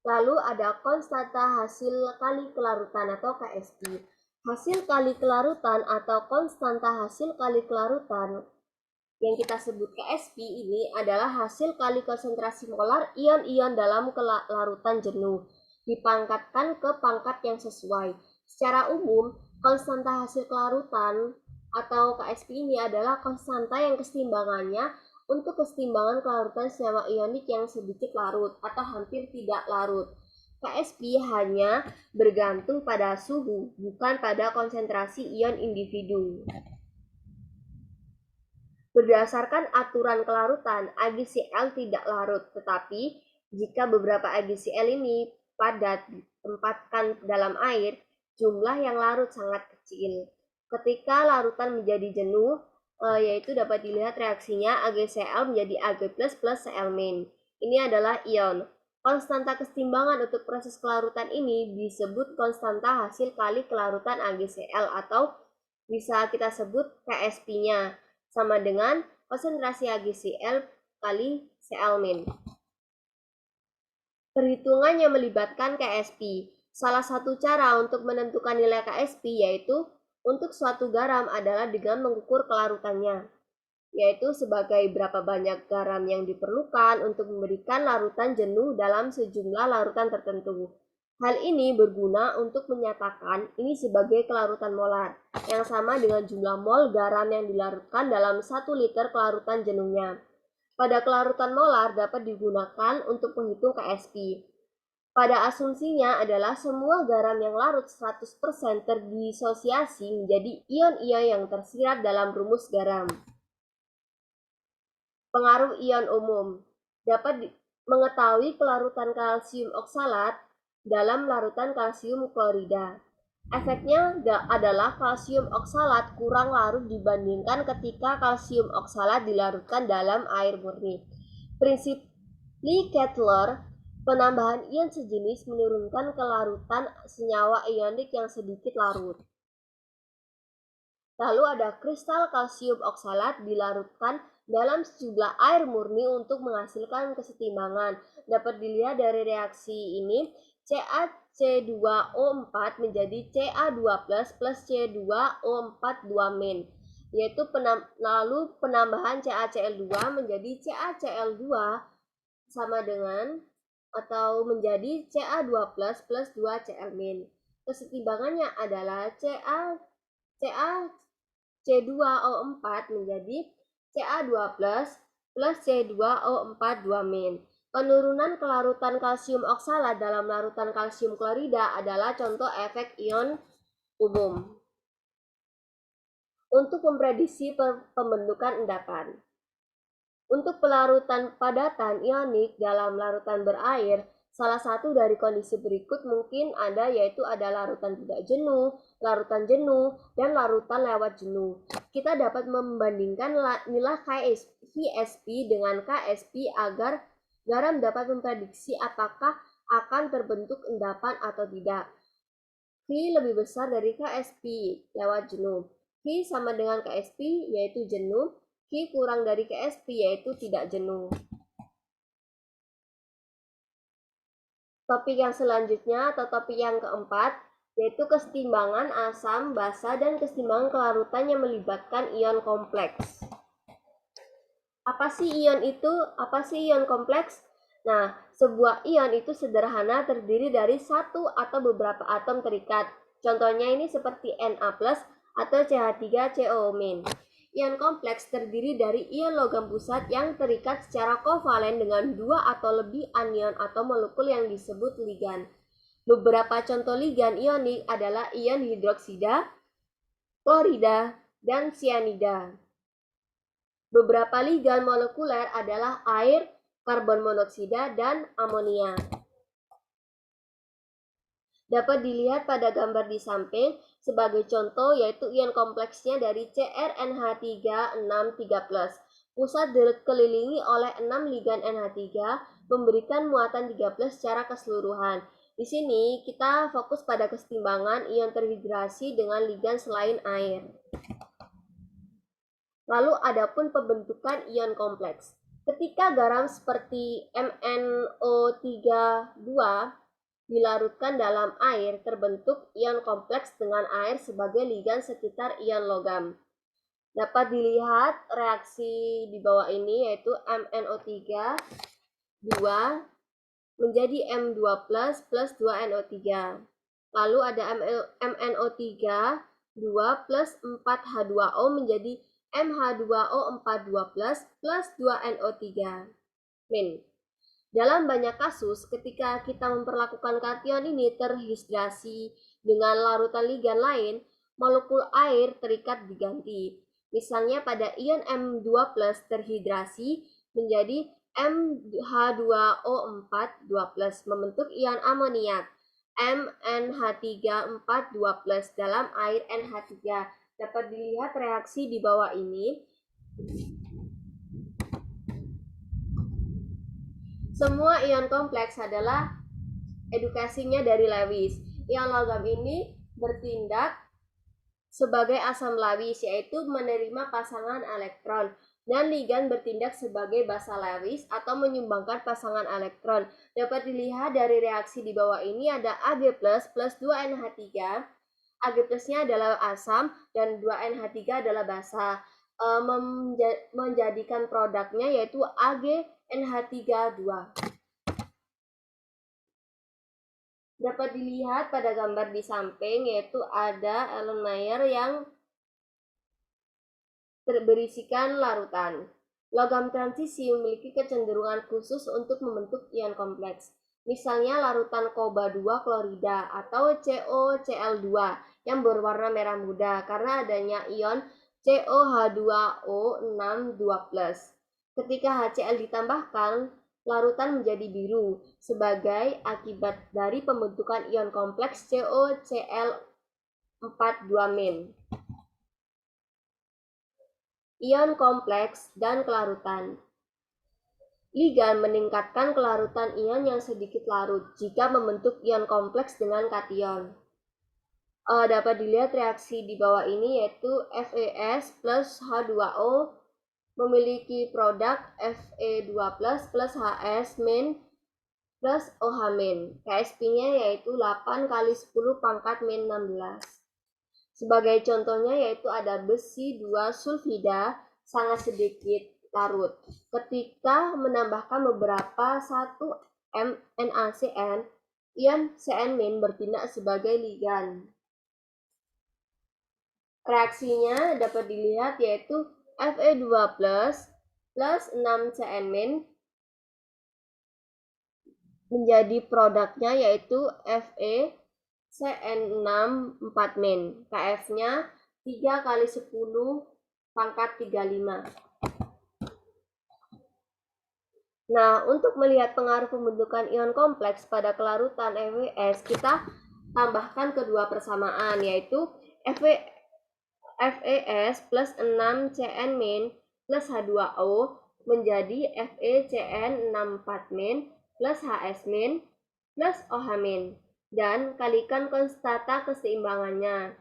Lalu ada konstanta hasil kali kelarutan atau Ksp. Hasil kali kelarutan atau konstanta hasil kali kelarutan yang kita sebut Ksp ini adalah hasil kali konsentrasi molar ion-ion dalam larutan jenuh dipangkatkan ke pangkat yang sesuai. Secara umum, konstanta hasil kelarutan atau Ksp ini adalah konstanta yang keseimbangannya untuk keseimbangan kelarutan senyawa ionik yang sedikit larut atau hampir tidak larut. Ksp hanya bergantung pada suhu, bukan pada konsentrasi ion individu. Berdasarkan aturan kelarutan, AgCl tidak larut, tetapi jika beberapa AgCl ini padat ditempatkan dalam air, jumlah yang larut sangat kecil. Ketika larutan menjadi jenuh, yaitu dapat dilihat reaksinya AgCl menjadi Ag plus Cl-. Ini adalah ion. Konstanta keseimbangan untuk proses kelarutan ini disebut konstanta hasil kali kelarutan AgCl atau bisa kita sebut Ksp-nya sama dengan konsentrasi AgCl kali Cl-. Perhitungan yang melibatkan Ksp. Salah satu cara untuk menentukan nilai Ksp yaitu untuk suatu garam adalah dengan mengukur kelarutannya, yaitu sebagai berapa banyak garam yang diperlukan untuk memberikan larutan jenuh dalam sejumlah larutan tertentu. Hal ini berguna untuk menyatakan ini sebagai kelarutan molar, yang sama dengan jumlah mol garam yang dilarutkan dalam 1 liter kelarutan jenuhnya. Pada kelarutan molar dapat digunakan untuk menghitung Ksp. Pada asumsinya adalah semua garam yang larut 100% terdisosiasi menjadi ion-ion yang tersirat dalam rumus garam. Pengaruh ion umum. Dapat mengetahui kelarutan kalsium oksalat dalam larutan kalsium klorida. Efeknya adalah kalsium oksalat kurang larut dibandingkan ketika kalsium oksalat dilarutkan dalam air murni. Prinsip Lee-Kettler, penambahan ion sejenis menurunkan kelarutan senyawa ionik yang sedikit larut. Lalu ada kristal kalsium oksalat dilarutkan dalam sejumlah air murni untuk menghasilkan kesetimbangan. Dapat dilihat dari reaksi ini, CaC2O4 menjadi Ca2 plus C2O4 2-, yaitu lalu penambahan CaCl2 menjadi CaCl2 sama dengan atau menjadi Ca2 plus 2Cl-. Kesetimbangannya adalah C2O4 menjadi Ca2 plus C2O4 2-. Penurunan kelarutan kalsium oksalat dalam larutan kalsium klorida adalah contoh efek ion umum. Untuk memprediksi pembentukan endapan. Untuk pelarutan padatan ionik dalam larutan berair, salah satu dari kondisi berikut mungkin ada, yaitu ada larutan tidak jenuh, larutan jenuh, dan larutan lewat jenuh. Kita dapat membandingkan nilai Vsp dengan Ksp agar garam dapat memprediksi apakah akan terbentuk endapan atau tidak. V lebih besar dari Ksp lewat jenuh. V sama dengan Ksp yaitu jenuh. V kurang dari Ksp yaitu tidak jenuh. Topik yang selanjutnya atau topik yang keempat yaitu kesetimbangan asam, basa, dan kesetimbangan kelarutan yang melibatkan ion kompleks. Apa sih ion itu? Apa sih ion kompleks? Nah, sebuah ion itu sederhana terdiri dari satu atau beberapa atom terikat. Contohnya ini seperti Na+ atau CH3COO-. Ion kompleks terdiri dari ion logam pusat yang terikat secara kovalen dengan dua atau lebih anion atau molekul yang disebut ligan. Beberapa contoh ligan ionik adalah ion hidroksida, klorida, dan sianida. Beberapa ligan molekuler adalah air, karbon monoksida, dan amonia. Dapat dilihat pada gambar di samping sebagai contoh yaitu ion kompleksnya dari CrNH3 6 3+. Pusat dikelilingi oleh 6 ligan NH3 memberikan muatan 3+ secara keseluruhan. Di sini kita fokus pada kesetimbangan ion terhidrasi dengan ligan selain air. Lalu adapun pembentukan ion kompleks. Ketika garam seperti MnO3 dilarutkan dalam air, terbentuk ion kompleks dengan air sebagai ligan sekitar ion logam. Dapat dilihat reaksi di bawah ini yaitu MnO3 menjadi M2+ plus 2NO3. Lalu ada MnO3 plus 4H2O menjadi MH2O42+ plus 2NO3-. Dalam banyak kasus, ketika kita memperlakukan kation ini terhidrasi dengan larutan ligan lain, molekul air terikat diganti. Misalnya pada ion M2+ terhidrasi menjadi MH2O42+ membentuk ion amoniak MnH3 4 2+ dalam air NH3. Dapat dilihat reaksi di bawah ini. Semua ion kompleks adalah edukasinya dari Lewis. Ion logam ini bertindak sebagai asam Lewis, yaitu menerima pasangan elektron, dan ligan bertindak sebagai basa Lewis atau menyumbangkan pasangan elektron. Dapat dilihat dari reaksi di bawah ini ada Ag+ plus 2NH3. Ag plusnya adalah asam dan 2NH3 adalah basa. Menjadikan produknya yaitu AgNH3 2. Dapat dilihat pada gambar di samping yaitu ada Erlenmeyer yang berisikan larutan. Logam transisi memiliki kecenderungan khusus untuk membentuk ion kompleks. Misalnya larutan Coba2 klorida atau CoCl2 yang berwarna merah muda karena adanya ion COH2O6 2+. Ketika HCl ditambahkan, larutan menjadi biru sebagai akibat dari pembentukan ion kompleks CoCl4 2-. Ion kompleks dan kelarutan. Ligan meningkatkan kelarutan ion yang sedikit larut jika membentuk ion kompleks dengan kation. Dapat dilihat reaksi di bawah ini yaitu FeS plus H2O memiliki produk Fe2+ plus HS- plus OH-. KSP-nya yaitu 8 kali 10 pangkat -16. Sebagai contohnya yaitu ada besi 2 sulfida sangat sedikit larut. Ketika menambahkan beberapa 1 NaCN, ion Cn- bertindak sebagai ligan. Reaksinya dapat dilihat yaitu Fe2+ plus 6Cn- menjadi produknya yaitu FeCN6 4-. Kf-nya 3 kali 10 pangkat 35. Nah, untuk melihat pengaruh pembentukan ion kompleks pada kelarutan FeS, kita tambahkan kedua persamaan yaitu FeS plus 6Cn- plus H2O menjadi FeCN6 4- plus HS- plus OH- dan kalikan konstanta keseimbangannya.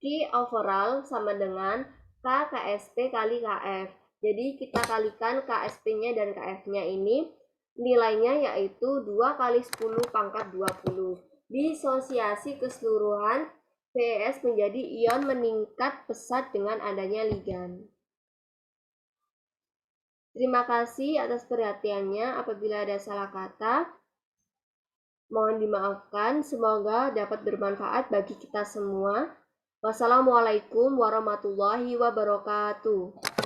Q overall sama dengan K KSP kali KF. Jadi kita kalikan KSP-nya dan KF-nya ini nilainya yaitu 2 kali 10 pangkat 20. Disosiasi keseluruhan PES menjadi ion meningkat pesat dengan adanya ligan. Terima kasih atas perhatiannya. Apabila ada salah kata, mohon dimaafkan. Semoga dapat bermanfaat bagi kita semua. Wassalamualaikum warahmatullahi wabarakatuh.